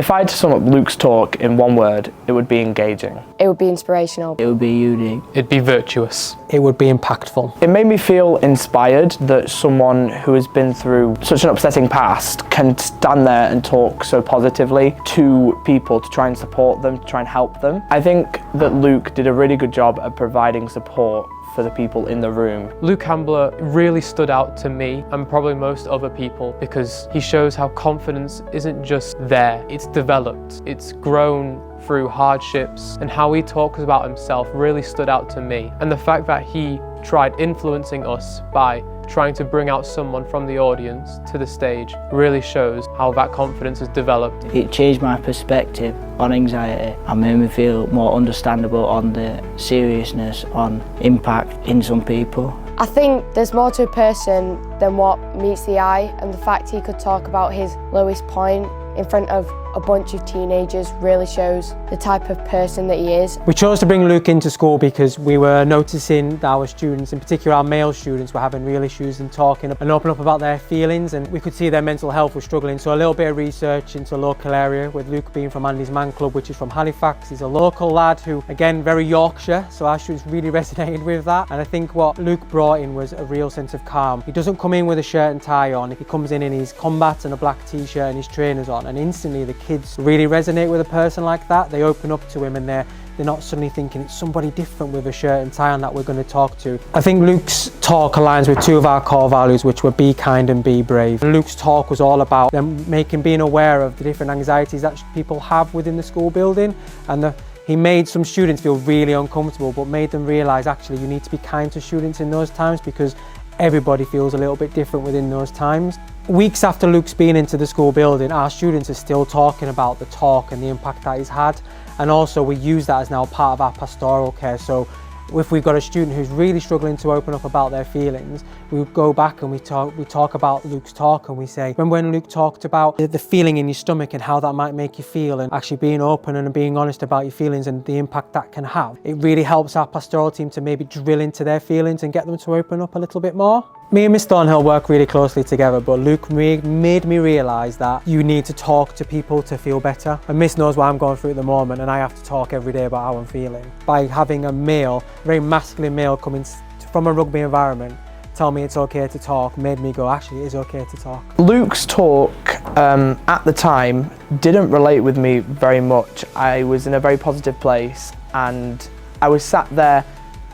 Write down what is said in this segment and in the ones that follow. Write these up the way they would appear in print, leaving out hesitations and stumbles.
If I had to sum up Luke's talk in one word, it would be engaging. It would be inspirational. It would be unique. It'd be virtuous. It would be impactful. It made me feel inspired that someone who has been through such an upsetting past can stand there and talk so positively to people to try and support them, to try and help them. I think that Luke did a really good job at providing support for the people in the room. Luke Ambler really stood out to me and probably most other people because he shows how confidence isn't just there, it's developed, it's grown through hardships, and how he talks about himself really stood out to me. And the fact that he tried influencing us by trying to bring out someone from the audience to the stage really shows how that confidence has developed. It changed my perspective on anxiety and made me feel more understandable on the seriousness on impact in some people. I think there's more to a person than what meets the eye, and the fact he could talk about his lowest point in front of a bunch of teenagers really shows the type of person that he is. We chose to bring Luke into school because we were noticing that our students, in particular our male students, were having real issues in talking and opening up about their feelings, and we could see their mental health was struggling. So a little bit of research into a local area, with Luke being from Andy's Man Club, which is from Halifax. He's a local lad who, again, very Yorkshire, so our students really resonated with that. And I think what Luke brought in was a real sense of calm. He doesn't come in with a shirt and tie on. He comes in his combat and a black t-shirt and his trainers on, and instantly the kids really resonate with a person like that. They open up to him and they're not suddenly thinking it's somebody different with a shirt and tie on that we're going to talk to. I think Luke's talk aligns with two of our core values, which were be kind and be brave. And Luke's talk was all about them being aware of the different anxieties that people have within the school building, and he made some students feel really uncomfortable, but made them realise actually you need to be kind to students in those times because everybody feels a little bit different within those times. Weeks after Luke's been into the school building, our students are still talking about the talk and the impact that he's had, and also we use that as now part of our pastoral care. So if we've got a student who's really struggling to open up about their feelings, we go back and we talk about Luke's talk, and we say, remember when Luke talked about the feeling in your stomach and how that might make you feel, and actually being open and being honest about your feelings and the impact that can have. It really helps our pastoral team to maybe drill into their feelings and get them to open up a little bit more. Me and Miss Thornhill work really closely together, but Luke made me realise that you need to talk to people to feel better. And Miss knows what I'm going through at the moment, and I have to talk every day about how I'm feeling. By having a male, very masculine male coming from a rugby environment, tell me it's okay to talk, made me go, actually it is okay to talk. Luke's talk at the time didn't relate with me very much. I was in a very positive place and I was sat there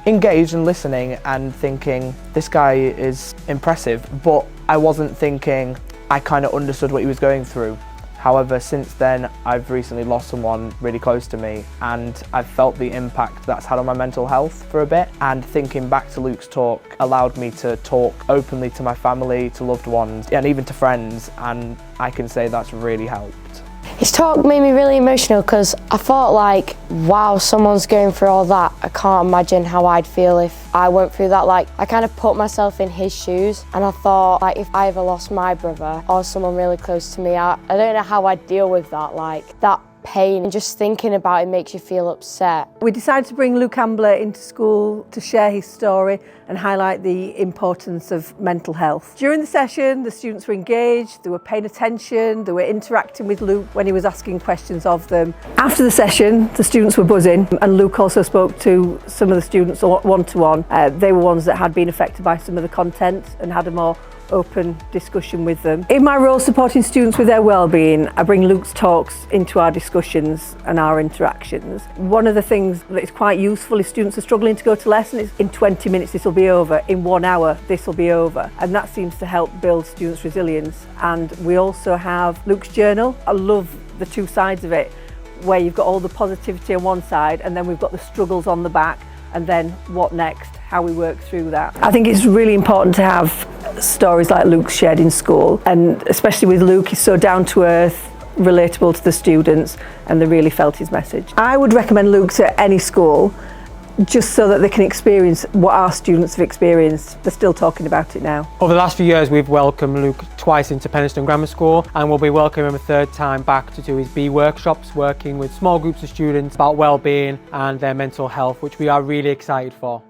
engaged and listening and thinking, this guy is impressive, but I wasn't thinking I kind of understood what he was going through. However, since then, I've recently lost someone really close to me, and I've felt the impact that's had on my mental health for a bit, and thinking back to Luke's talk allowed me to talk openly to my family, to loved ones, and even to friends, and I can say that's really helped. His talk made me really emotional because I thought like, wow, someone's going through all that. I can't imagine how I'd feel if I went through that. Like, I kind of put myself in his shoes, and I thought like if I ever lost my brother or someone really close to me, I don't know how I'd deal with that, like that pain, and just thinking about it makes you feel upset. We decided to bring Luke Ambler into school to share his story and highlight the importance of mental health. During the session, the students were engaged, they were paying attention, they were interacting with Luke when he was asking questions of them. After the session, the students were buzzing, and Luke also spoke to some of the students one-to-one. They were ones that had been affected by some of the content and had a more open discussion with them. In my role supporting students with their well-being, I bring Luke's talks into our discussions and our interactions. One of the things that is quite useful if students are struggling to go to lessons is in 20 minutes this will be over, in 1 hour this will be over, and that seems to help build students' resilience. And we also have Luke's journal. I love the two sides of it, where you've got all the positivity on one side and then we've got the struggles on the back, and then what next, how we work through that. I think it's really important to have stories like Luke's shared in school, and especially with Luke, he's so down to earth, relatable to the students, and they really felt his message. I would recommend Luke to any school just so that they can experience what our students have experienced. They're still talking about it now. Over the last few years, we've welcomed Luke twice into Penistone Grammar School, and we'll be welcoming him a third time back to do his B workshops, working with small groups of students about well-being and their mental health, which we are really excited for.